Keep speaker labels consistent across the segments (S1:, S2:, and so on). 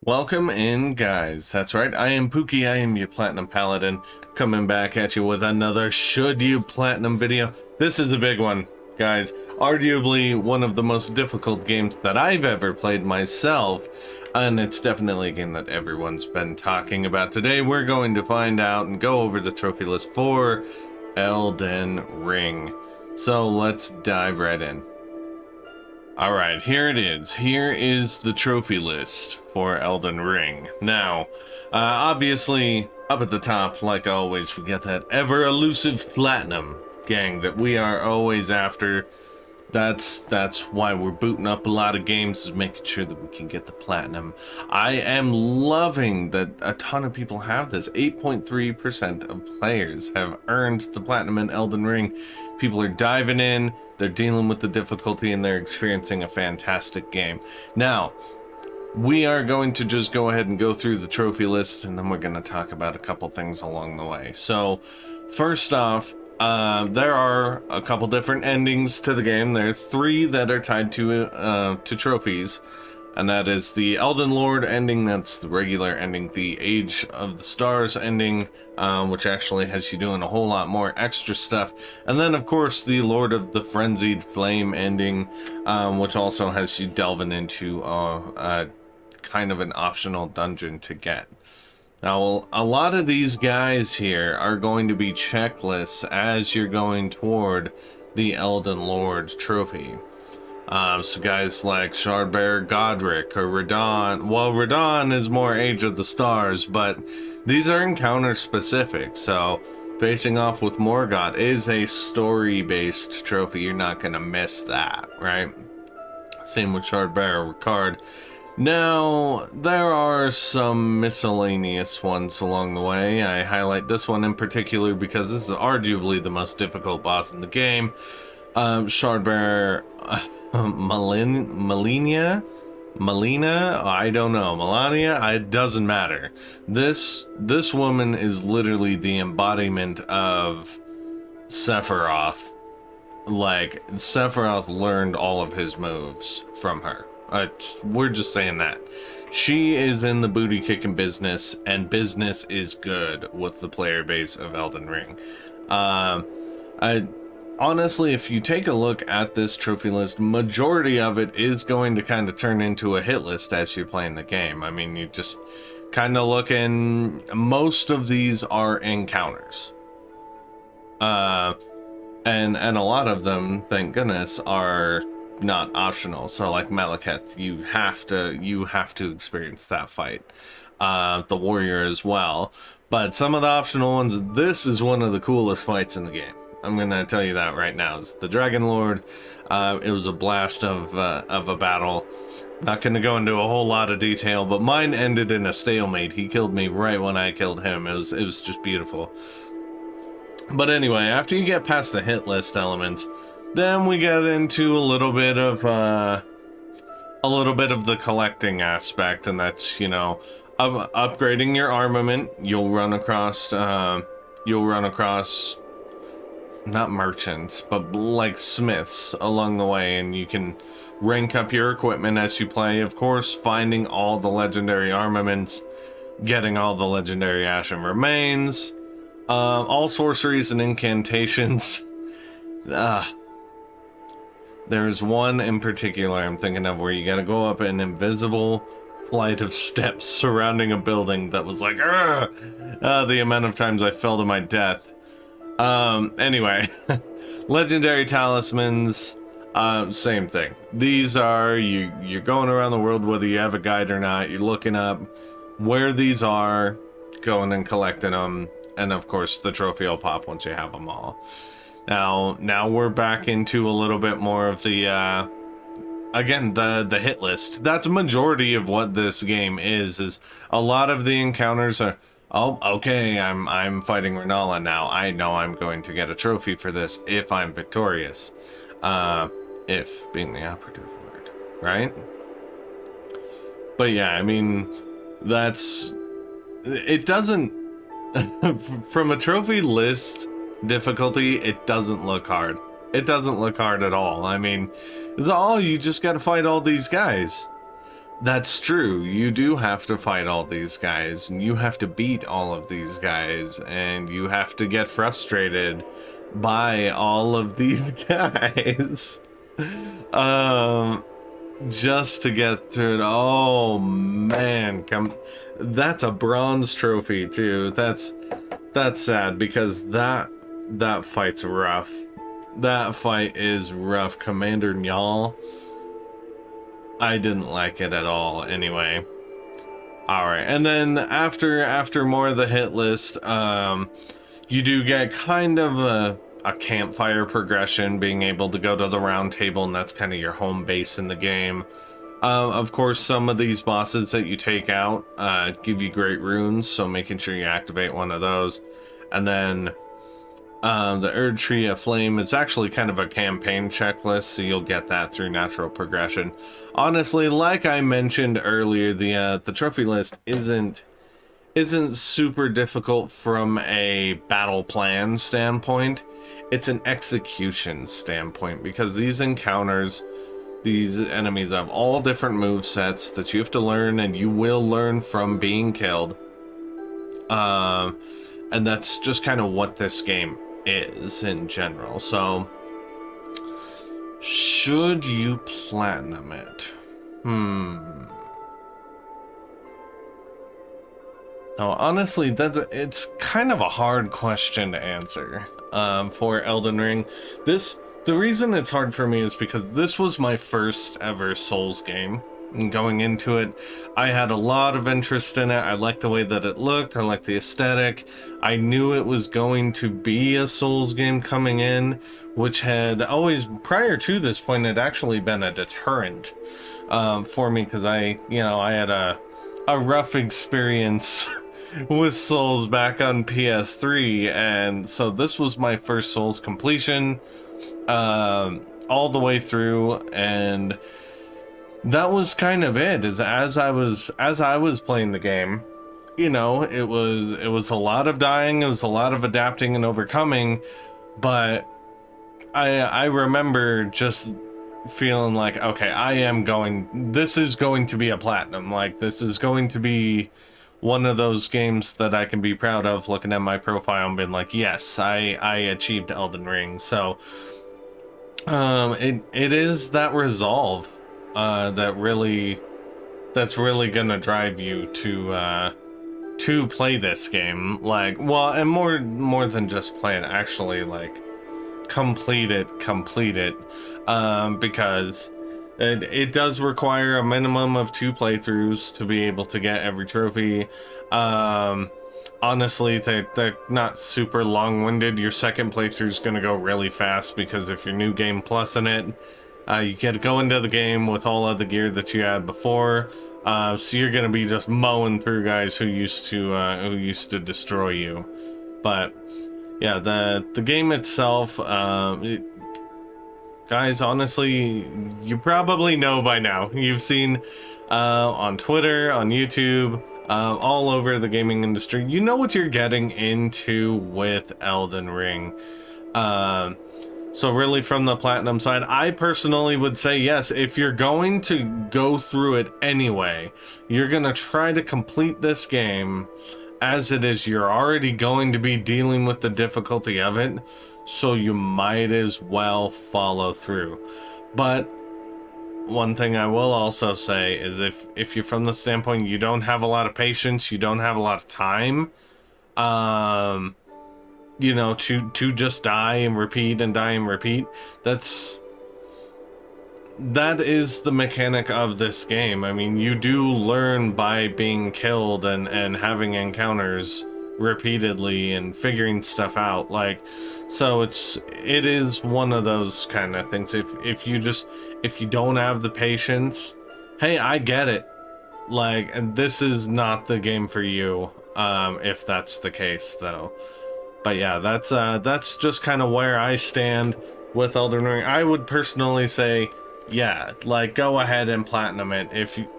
S1: Welcome in, guys. That's right, I am Pookie, I am your Platinum Paladin, coming back at you with another Should You Platinum video. This is a big one, guys. Arguably one of the most difficult games that I've ever played myself, and it's definitely a game that everyone's been talking about. Today we're going to find out and go over the trophy list for Elden Ring. So let's dive right in. Alright, here it is. Here is the trophy list for Elden Ring. Now, obviously, up at the top, like always, we get that ever-elusive platinum gang that we are always after. That's why we're booting up a lot of games, is making sure that we can get the platinum. I am loving that a ton of people have this. 8.3% of players have earned the platinum in Elden Ring. People are diving in, they're dealing with the difficulty, and they're experiencing a fantastic game. Now, we are going to just go ahead and go through the trophy list, and then we're going to talk about a couple things along the way. So, first off, there are a couple different endings to the game. There are three that are tied to trophies, and that is the Elden Lord ending, that's the regular ending, the Age of the Stars ending, which actually has you doing a whole lot more extra stuff, and then of course the Lord of the Frenzied Flame ending, which also has you delving into kind of an optional dungeon to get. Now, a lot of these guys here are going to be checklists as you're going toward the Elden Lord trophy. So guys like Shardbearer Godric or Radahn. Well, Radahn is more Age of the Stars, but these are encounter specific. So facing off with Morgott is a story-based trophy. You're not going to miss that, right? Same with Shardbearer Ricard. Now, there are some miscellaneous ones along the way. I highlight this one in particular because this is arguably the most difficult boss in the game. Shardbearer Melina, I don't know, Melania, it doesn't matter. This woman is literally the embodiment of Sephiroth. Like, Sephiroth learned all of his moves from her. We're just saying that. She is in the booty kicking business, and business is good with the player base of Elden Ring. Honestly, if you take a look at this trophy list, majority of it is going to kind of turn into a hit list as you're playing the game. I mean, you just kind of look in, most of these are encounters. And a lot of them, thank goodness, are not optional. So like Malekith, you have to experience that fight. The warrior as well. But some of the optional ones, this is one of the coolest fights in the game. I'm gonna tell you that right now. It's the Dragon Lord. It was a blast of a battle. Not gonna go into a whole lot of detail, but mine ended in a stalemate. He killed me right when I killed him. It was just beautiful. But anyway, after you get past the hit list elements, then we get into a little bit of the collecting aspect, and that's, you know, upgrading your armament. You'll run across not merchants, but like smiths along the way, and you can rank up your equipment as you play. Of course, finding all the legendary armaments, getting all the legendary Ashen Remains, all sorceries and incantations. There's one in particular I'm thinking of where you gotta go up an invisible flight of steps surrounding a building that was like, the amount of times I fell to my death. Anyway, legendary talismans, same thing. These are, you're going around the world whether you have a guide or not, you're looking up where these are, going and collecting them, and of course the trophy will pop once you have them all. Now we're back into a little bit more of the, again, the hit list. That's a majority of what this game is a lot of the encounters are, oh, okay, I'm fighting Renala now. I know I'm going to get a trophy for this if I'm victorious. If being the operative word, right? But yeah, I mean, it doesn't, from a trophy list difficulty, it doesn't look hard. It doesn't look hard at all. I mean, you just gotta fight all these guys. That's true. You do have to fight all these guys, and you have to beat all of these guys, and you have to get frustrated by all of these guys. um just to get through it. Oh man, that's a bronze trophy too. That's sad, because that fight's rough. That fight is rough. Commander Nyal, I didn't like it at all anyway. Alright, and then after more of the hit list, you do get kind of a campfire progression, being able to go to the round table, and that's kind of your home base in the game. Of course, some of these bosses that you take out give you great runes, so making sure you activate one of those. And then the Erd Tree of Flame is actually kind of a campaign checklist, so you'll get that through natural progression. Honestly, like I mentioned earlier, the trophy list isn't super difficult from a battle plan standpoint. It's an execution standpoint, because these encounters, these enemies have all different move sets that you have to learn, and you will learn from being killed. And that's just kind of what this game is in general. So, should you platinum it? Now, honestly, it's kind of a hard question to answer for Elden Ring. The reason it's hard for me is because this was my first ever Souls game. And going into it, I had a lot of interest in it. I liked the way that it looked. I liked the aesthetic. I knew it was going to be a Souls game coming in, which had always, prior to this point, had actually been a deterrent for me, because I had a rough experience with Souls back on PS3, and so this was my first Souls completion all the way through, and that was kind of it. As I was playing the game, it was a lot of dying, it was a lot of adapting and overcoming, but I remember just feeling like, okay, this is going to be a platinum. Like, this is going to be one of those games that I can be proud of, looking at my profile and being like, yes, I achieved Elden Ring. So it is that resolve that's really gonna drive you to play this game. Like, well, and more than just play it, actually, like, complete it, because it does require a minimum of 2 playthroughs to be able to get every trophy. Honestly, they're not super long-winded. Your second playthrough is going to go really fast, because if you're new game plus in it, you get to go into the game with all of the gear that you had before. So you're going to be just mowing through guys who used to destroy you. But yeah, the game itself, guys, honestly, you probably know by now. You've seen on Twitter, on YouTube, all over the gaming industry. You know what you're getting into with Elden Ring. So really, from the platinum side, I personally would say yes. If you're going to go through it anyway, you're going to try to complete this game as it is. You're already going to be dealing with the difficulty of it, so you might as well follow through. But one thing I will also say is, if you're from the standpoint you don't have a lot of patience, you don't have a lot of time, to just die and repeat and die and repeat, that is the mechanic of this game. I mean, you do learn by being killed and having encounters repeatedly and figuring stuff out. Like, so it is one of those kind of things. If you don't have the patience, hey, I get it. Like, this is not the game for you, if that's the case, though. But yeah, that's just kind of where I stand with Elden Ring. I would personally say, yeah, like, go ahead and platinum it.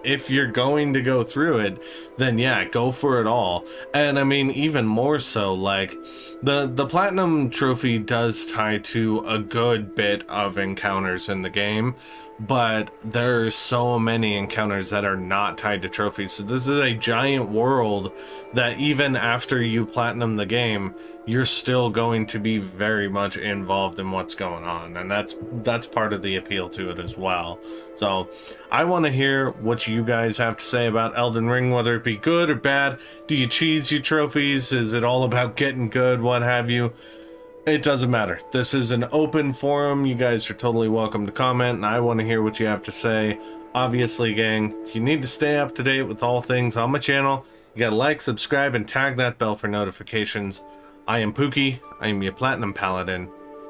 S1: If you're going to go through it, then yeah, go for it all. And I mean, even more so, like, the platinum trophy does tie to a good bit of encounters in the game, but there's so many encounters that are not tied to trophies. So this is a giant world that even after you platinum the game, you're still going to be very much involved in what's going on, and that's part of the appeal to it as well. So I want to hear what you guys have to say about Elden Ring, whether it be good or bad. Do you cheese your trophies? Is it all about getting good, what have you? It doesn't matter. This is an open forum. You guys are totally welcome to comment, and I want to hear what you have to say. Obviously, gang, if you need to stay up to date with all things on my channel, you gotta like, subscribe, and tag that bell for notifications. I am Pookie. I am your Platinum Paladin.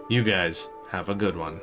S1: You guys have a good one.